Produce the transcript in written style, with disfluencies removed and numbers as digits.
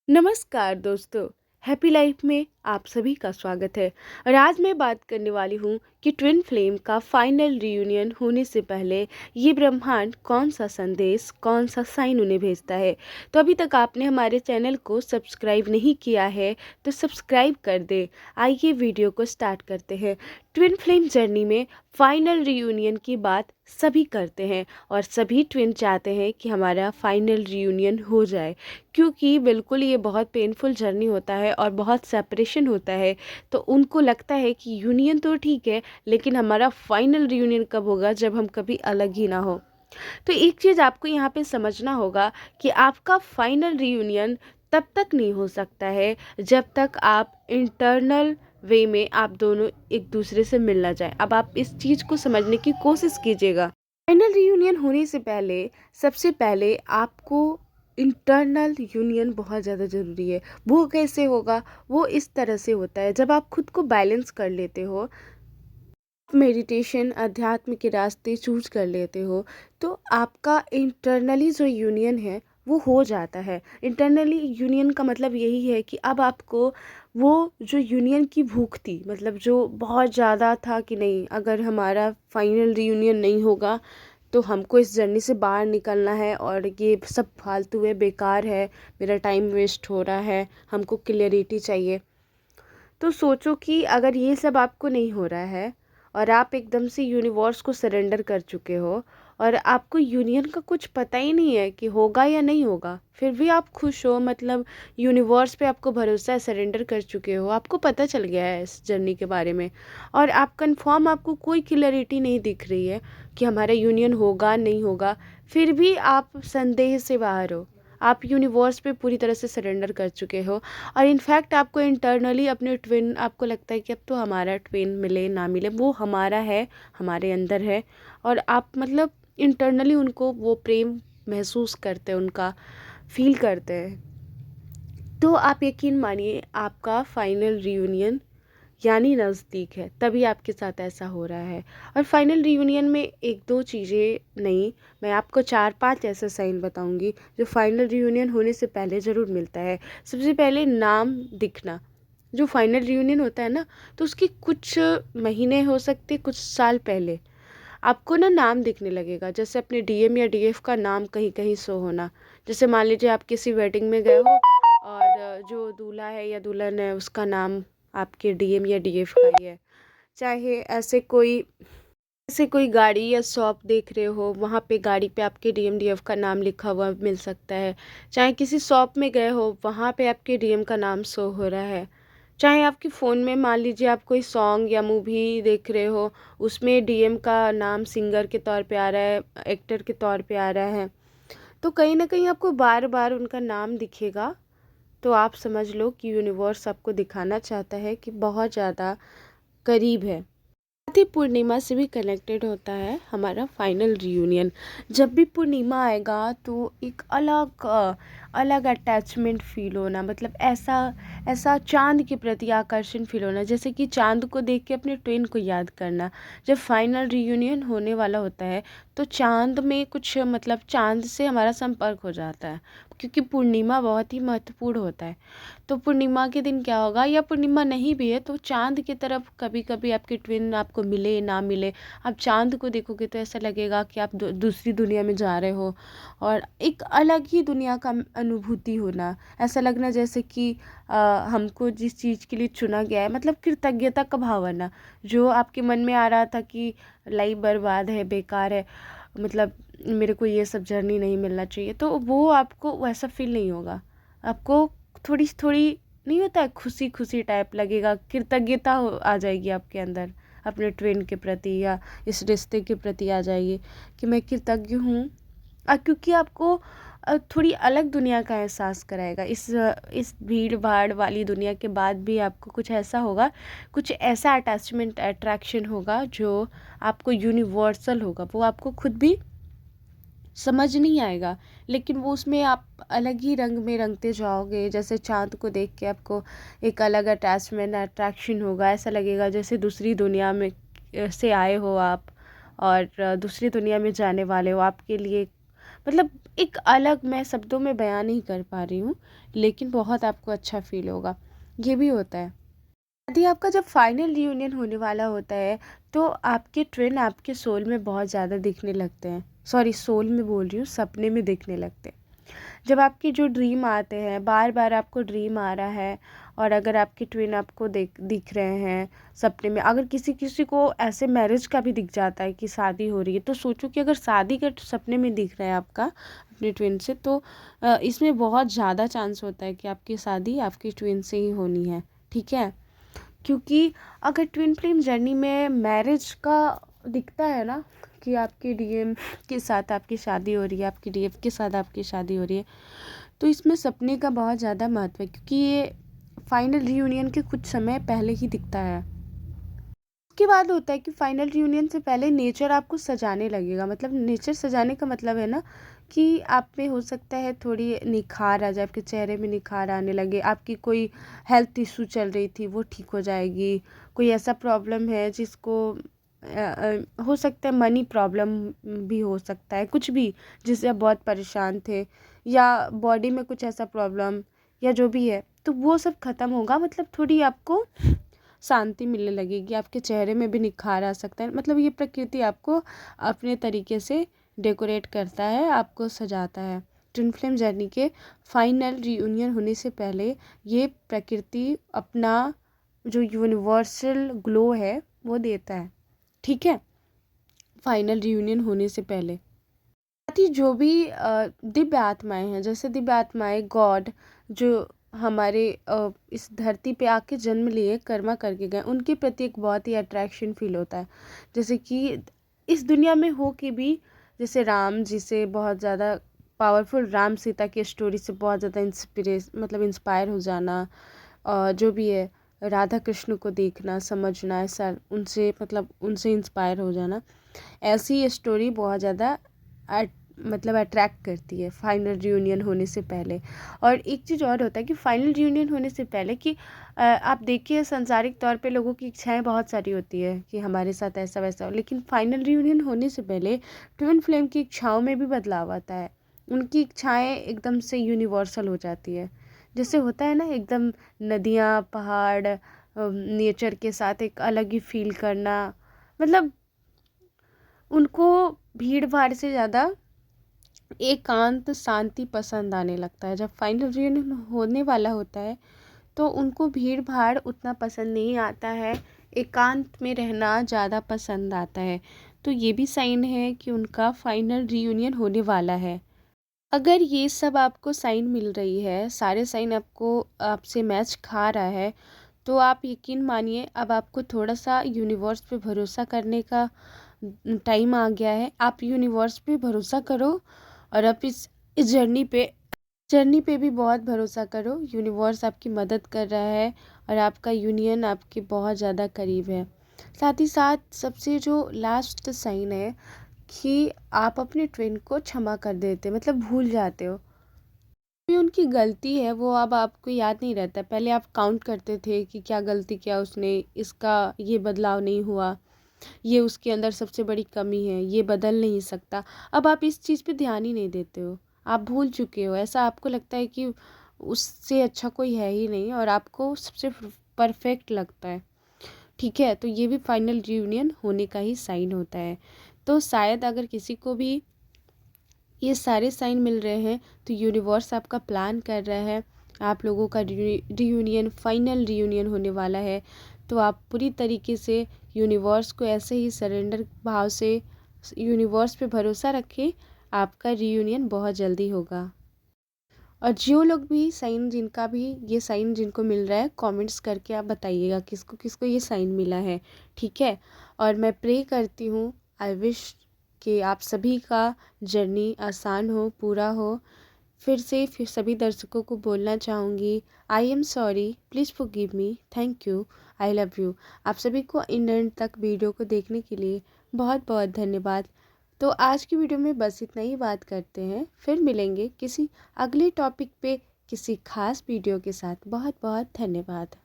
नमस्कार दोस्तों। Happy life में आप सभी का स्वागत है। और आज मैं बात करने वाली हूँ कि ट्विन फ्लेम का फाइनल रियूनियन होने से पहले ये ब्रह्मांड कौन सा संदेश, कौन सा साइन उन्हें भेजता है। तो अभी तक आपने हमारे चैनल को सब्सक्राइब नहीं किया है तो सब्सक्राइब कर दे। आइए वीडियो को स्टार्ट करते हैं। ट्विन फ्लेम जर्नी में फाइनल रियूनियन की बात सभी करते हैं और सभी ट्विन चाहते हैं कि हमारा फाइनल रियूनियन हो जाए, क्योंकि बिल्कुल ये बहुत पेनफुल जर्नी होता है और बहुत सेपरेशन होता है। तो उनको लगता है कि यूनियन तो ठीक है, लेकिन हमारा फाइनल रियूनियन कब होगा, जब हम कभी अलग ही ना हो। तो एक चीज़ आपको यहाँ पे समझना होगा कि आपका फाइनल रियूनियन तब तक नहीं हो सकता है जब तक आप इंटरनल वे में आप दोनों एक दूसरे से मिल ना जाए। अब आप इस चीज़ को समझने की कोशिश कीजिएगा। फाइनल रियूनियन होने से पहले सबसे पहले आपको इंटरनल यूनियन बहुत ज़्यादा ज़रूरी है। वो कैसे होगा? वो इस तरह से होता है, जब आप खुद को बैलेंस कर लेते हो, मेडिटेशन अध्यात्म के रास्ते चूज कर लेते हो, तो आपका इंटरनली जो यूनियन है वो हो जाता है। इंटरनली यूनियन का मतलब यही है कि अब आपको वो जो यूनियन की भूख थी, मतलब जो बहुत ज़्यादा था कि नहीं, अगर हमारा फाइनल रियूनियन नहीं होगा तो हमको इस जर्नी से बाहर निकलना है और ये सब फालतू है, बेकार है, मेरा टाइम वेस्ट हो रहा है, हमको क्लियरिटी चाहिए। तो सोचो कि अगर ये सब आपको नहीं हो रहा है और आप एकदम से यूनिवर्स को सरेंडर कर चुके हो और आपको यूनियन का कुछ पता ही नहीं है कि होगा या नहीं होगा, फिर भी आप खुश हो, मतलब यूनिवर्स पे आपको भरोसा है, सरेंडर कर चुके हो, आपको पता चल गया है इस जर्नी के बारे में और आप कंफर्म, आपको कोई क्लैरिटी नहीं दिख रही है कि हमारा यूनियन होगा नहीं होगा, फिर भी आप संदेह से बाहर हो। आप यूनिवर्स पे पूरी तरह से सरेंडर कर चुके हो और इनफैक्ट आपको इंटरनली अपने ट्विन, आपको लगता है कि अब तो हमारा ट्विन मिले ना मिले वो हमारा है, हमारे अंदर है, और आप मतलब इंटरनली उनको वो प्रेम महसूस करते हैं, उनका फील करते हैं। तो आप यकीन मानिए आपका फाइनल रियूनियन यानी नज़दीक है, तभी आपके साथ ऐसा हो रहा है। और फाइनल रियूनियन में एक दो चीज़ें नहीं, मैं आपको 4-5 ऐसा साइन बताऊंगी जो फाइनल रियूनियन होने से पहले ज़रूर मिलता है। सबसे पहले नाम दिखना। जो फाइनल रियूनियन होता है ना, तो उसके कुछ महीने हो सकते, कुछ साल पहले आपको ना नाम दिखने लगेगा, जैसे अपने डीएम या डीएफ का नाम कहीं कहीं शो होना। जैसे मान लीजिए आप किसी वेडिंग में गए हो और जो दूल्हा है या दुल्हन है उसका नाम आपके डीएम या डीएफ का ही है। चाहे ऐसे कोई गाड़ी या शॉप देख रहे हो, वहाँ पे गाड़ी पे आपके डीएम डीएफ का नाम लिखा हुआ मिल सकता है। चाहे किसी शॉप में गए हो, वहाँ पे आपके डीएम का नाम शो हो रहा है। चाहे आपके फ़ोन में मान लीजिए आप कोई सॉन्ग या मूवी देख रहे हो, उसमें डीएम का नाम सिंगर के तौर पे आ रहा है, एक्टर के तौर पे आ रहा है, तो कहीं ना कहीं आपको बार बार उनका नाम दिखेगा। तो आप समझ लो कि यूनिवर्स आपको दिखाना चाहता है कि बहुत ज़्यादा करीब है। साथ ही पूर्णिमा से भी कनेक्टेड होता है हमारा फाइनल रियूनियन। जब भी पूर्णिमा आएगा तो एक अलग अटैचमेंट फील होना, मतलब ऐसा ऐसा चांद के प्रति आकर्षण फील होना, जैसे कि चांद को देख के अपने ट्विन को याद करना। जब फाइनल रियूनियन होने वाला होता है तो चांद में कुछ, मतलब चांद से हमारा संपर्क हो जाता है, क्योंकि पूर्णिमा बहुत ही महत्वपूर्ण होता है। तो पूर्णिमा के दिन क्या होगा, या पूर्णिमा नहीं भी है तो चांद की तरफ कभी कभी आपके ट्विन आपको मिले ना मिले, आप चांद को देखोगे तो ऐसा लगेगा कि आप दूसरी दुनिया में जा रहे हो और एक अलग ही दुनिया का अनुभूति होना। ऐसा लगना जैसे कि हमको जिस चीज़ के लिए चुना गया है, मतलब कृतज्ञता का भाव आना। जो आपके मन में आ रहा था कि लाइफ बर्बाद है, बेकार है, मतलब मेरे को ये सब जर्नी नहीं मिलना चाहिए, तो वो आपको वैसा फील नहीं होगा। आपको थोड़ी थोड़ी, नहीं होता है, खुशी खुशी टाइप लगेगा, कृतज्ञता आ जाएगी आपके अंदर अपने ट्विन के प्रति या इस रिश्ते के प्रति आ जाएगी कि मैं कृतज्ञ हूँ। क्योंकि आपको थोड़ी अलग दुनिया का एहसास कराएगा। इस भीड़ भाड़ वाली दुनिया के बाद भी आपको कुछ ऐसा होगा, कुछ ऐसा अटैचमेंट अट्रैक्शन होगा जो आपको यूनिवर्सल होगा, वो आपको खुद भी समझ नहीं आएगा, लेकिन वो उसमें आप अलग ही रंग में रंगते जाओगे। जैसे चाँद को देख के आपको एक अलग अटैचमेंट अट्रैक्शन होगा, ऐसा लगेगा जैसे दूसरी दुनिया में से आए हो आप और दूसरी दुनिया में जाने वाले हो। आपके लिए मतलब एक अलग, मैं शब्दों में बयान नहीं कर पा रही हूँ, लेकिन बहुत आपको अच्छा फील होगा। ये भी होता है। यदि आपका जब फाइनल रियूनियन होने वाला होता है तो आपके ट्विन आपके सोल में बहुत ज़्यादा दिखने लगते हैं। सॉरी, सोल में बोल रही हूँ, सपने में दिखने लगते हैं। जब आपके जो ड्रीम आते हैं, बार बार आपको ड्रीम आ रहा है, और अगर आपके ट्विन आपको दिख रहे हैं सपने में, अगर किसी किसी को ऐसे मैरिज का भी दिख जाता है कि शादी हो रही है, तो सोचो कि अगर शादी का सपने में दिख रहा है आपका अपने ट्विन से, तो इसमें बहुत ज़्यादा चांस होता है कि आपकी शादी आपकी ट्विन से ही होनी है। ठीक है, क्योंकि अगर ट्विन फ्लेम जर्नी में मैरिज का दिखता है ना, कि आपके डीएम के साथ आपकी शादी हो रही है, आपकी डीएफ के साथ आपकी शादी हो रही है, तो इसमें सपने का बहुत ज़्यादा महत्व है, क्योंकि ये फाइनल रियूनियन के कुछ समय पहले ही दिखता है। उसके बाद होता है कि फाइनल रियूनियन से पहले नेचर आपको सजाने लगेगा। मतलब नेचर सजाने का मतलब है ना कि आप में हो सकता है थोड़ी निखार आ जाए, आपके चेहरे में निखार आने लगे, आपकी कोई हेल्थ इशू चल रही थी वो ठीक हो जाएगी, कोई ऐसा प्रॉब्लम है जिसको हो सकता है मनी प्रॉब्लम भी हो सकता है, कुछ भी जिससे आप बहुत परेशान थे, या बॉडी में कुछ ऐसा प्रॉब्लम या जो भी है, तो वो सब ख़त्म होगा। मतलब थोड़ी आपको शांति मिलने लगेगी, आपके चेहरे में भी निखार आ सकता है। मतलब ये प्रकृति आपको अपने तरीके से डेकोरेट करता है, आपको सजाता है। ट्विन फ्लेम जर्नी के फाइनल रियूनियन होने से पहले ये प्रकृति अपना जो यूनिवर्सल ग्लो है वो देता है। ठीक है, फाइनल रियूनियन होने से पहले साथ ही जो भी दिव्य आत्माएं हैं, जैसे दिव्य आत्माएं गॉड जो हमारे इस धरती पे आके जन्म लिए कर्मा करके गए, उनके प्रति एक बहुत ही अट्रैक्शन फील होता है। जैसे कि इस दुनिया में हो के भी, जैसे राम जी से बहुत ज़्यादा पावरफुल, राम सीता की स्टोरी से बहुत ज़्यादा मतलब इंस्पायर हो जाना, और जो भी है राधा कृष्ण को देखना समझना, ऐसा उनसे मतलब उनसे इंस्पायर हो जाना, ऐसी स्टोरी बहुत ज़्यादा मतलब अट्रैक्ट करती है फाइनल रियूनियन होने से पहले। और एक चीज़ और होता है कि फाइनल रियूनियन होने से पहले कि आप देखिए सांसारिक तौर पे लोगों की इच्छाएं बहुत सारी होती है कि हमारे साथ ऐसा वैसा हो, लेकिन फाइनल रियूनियन होने से पहले ट्विन फ्लेम की इच्छाओं में भी बदलाव आता है। उनकी इच्छाएं एकदम से यूनिवर्सल हो जाती है। जैसे होता है ना, एकदम नदियाँ पहाड़ नेचर के साथ एक अलग ही फील करना, मतलब उनको भीड़ भाड़ से ज़्यादा एकांत शांति पसंद आने लगता है। जब फाइनल रियूनियन होने वाला होता है तो उनको भीड़ भाड़ उतना पसंद नहीं आता है, एकांत में रहना ज़्यादा पसंद आता है। तो ये भी साइन है कि उनका फाइनल रियूनियन होने वाला है। अगर ये सब आपको साइन मिल रही है, सारे साइन आपको आपसे मैच खा रहा है, तो आप यकीन मानिए अब आपको थोड़ा सा यूनिवर्स पे भरोसा करने का टाइम आ गया है। आप यूनिवर्स पे भरोसा करो, और आप इस जर्नी पे भी बहुत भरोसा करो। यूनिवर्स आपकी मदद कर रहा है और आपका यूनियन आपके बहुत ज़्यादा करीब है। साथ ही साथ सबसे जो लास्ट साइन है कि आप अपने ट्विन को क्षमा कर देते, मतलब भूल जाते हो। भी उनकी गलती है वो अब आपको याद नहीं रहता। पहले आप काउंट करते थे कि क्या गलती किया उसने, इसका ये बदलाव नहीं हुआ, ये उसके अंदर सबसे बड़ी कमी है, ये बदल नहीं सकता। अब आप इस चीज़ पे ध्यान ही नहीं देते हो, आप भूल चुके हो। ऐसा आपको लगता है कि उससे अच्छा कोई है ही नहीं और आपको सबसे परफेक्ट लगता है। ठीक है, तो ये भी फाइनल रियूनियन होने का ही साइन होता है। तो शायद अगर किसी को भी ये सारे साइन मिल रहे हैं तो यूनिवर्स आपका प्लान कर रहा है, आप लोगों का रियूनियन फाइनल रियूनियन होने वाला है। तो आप पूरी तरीके से यूनिवर्स को ऐसे ही सरेंडर भाव से यूनिवर्स पे भरोसा रखें, आपका रियूनियन बहुत जल्दी होगा। और जो लोग भी साइन, जिनका भी ये साइन जिनको मिल रहा है, कमेंट्स करके आप बताइएगा किसको किसको ये साइन मिला है। ठीक है, और मैं प्रे करती हूँ, आई विश कि आप सभी का जर्नी आसान हो, पूरा हो। फिर सभी दर्शकों को बोलना चाहूँगी, I am sorry, please forgive me, thank you, I love you. आप सभी को इन एंड तक वीडियो को देखने के लिए बहुत बहुत धन्यवाद। तो आज की वीडियो में बस इतना ही बात करते हैं, फिर मिलेंगे किसी अगले टॉपिक पे किसी खास वीडियो के साथ। बहुत बहुत धन्यवाद।